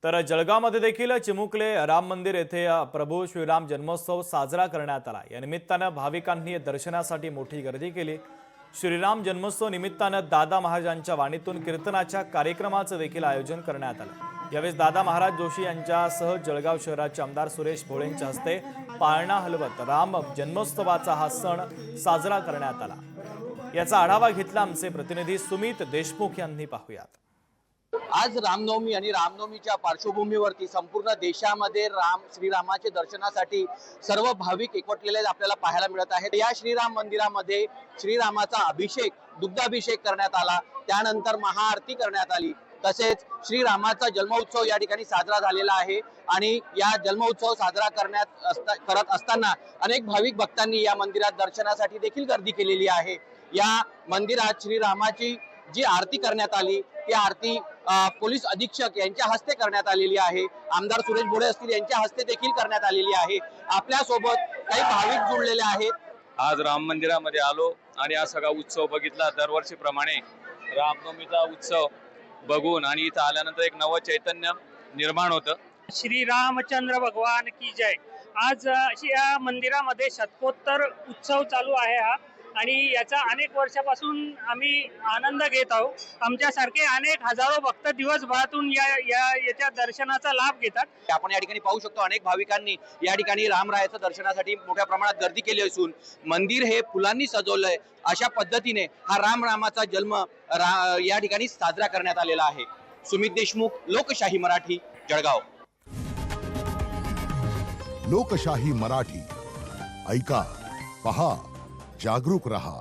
तर जळगावमध्ये देखील चिमुकले राम मंदिर येथे प्रभू श्रीराम जन्मोत्सव साजरा करण्यात आला। या निमित्ताने भाविकांनी दर्शनासाठी मोठी गर्दी केली। श्रीराम जन्मोत्सव निमित्ताने दादा महाराजांच्या वाणीतून कीर्तनाच्या कार्यक्रमाचे देखील आयोजन करण्यात आले। यावेळी दादा महाराज जोशी यांच्यासह जळगाव शहराचे आमदार सुरेश भोळेंच्या हस्ते पाळणा हलवत राम जन्मोत्सवाचा हा सण साजरा करण्यात आला। याचा आढावा घेतला आमचे प्रतिनिधी सुमित देशमुख यांनी। पाहूयात। आज रामनवमी आणि रामनवमीच्या पार्श्वभूमीवरती संपूर्ण देशामध्ये श्रीरामाचे दर्शनासाठी सर्व भाविक एकवटलेले आपल्याला पाहायला मिळत आहेत। या श्रीराम मंदिरामध्ये श्रीरामाचा अभिषेक दुग्धाभिषेक करण्यात आला, त्यानंतर महाआरती करण्यात आली। तसेच श्रीरामाचा जन्मोत्सव या ठिकाणी साजरा झालेला आहे आणि या जन्मोत्सव साजरा करत असताना अनेक भाविक भक्तांनी या मंदिरात दर्शनासाठी देखील गर्दी केलेली आहे। या मंदिरात श्रीरामाची जी आरती करण्यात आली ती आरती पोलीस अधीक्षक यांच्या हस्ते करण्यात आलेली आहे। आमदार सुरेश भोळे असतील यांच्या हस्ते देखील करण्यात आलेली आहे। आपल्या सोबत काही भाविक जुळलेले आहेत। आज राम मंदिरामध्ये आलो आणि हा सगळा उत्सव बघितला। दरवर्षीप्रमाणे रामनवमीचा उत्सव बघून आणि इथं आल्यानंतर एक नवं चैतन्य निर्माण होतं। श्री रामचंद्र भगवान की जय। आज या मंदिरामध्ये शतकोत्तर उत्सव चालू आहे हा आणि याचा अनेक वर्षापासून आम्ही आनंद घेत आहोत। आमच्यासारखे अनेक हजारो भक्त दिवसभरातून याच्या दर्शनाचा लाभ घेतात। आपण या ठिकाणी पाहू शकतो अनेक भाविकांनी या ठिकाणी रामरायाच्या दर्शनासाठी मोठ्या प्रमाणात गर्दी केली असून मंदिर हे फुलांनी सजवलंय। अशा पद्धतीने हा रामाचा जन्म या ठिकाणी साजरा करण्यात आलेला आहे। सुमित देशमुख, लोकशाही मराठी, जळगाव। लोकशाही मराठी ऐका, पहा, जागरूक रहा।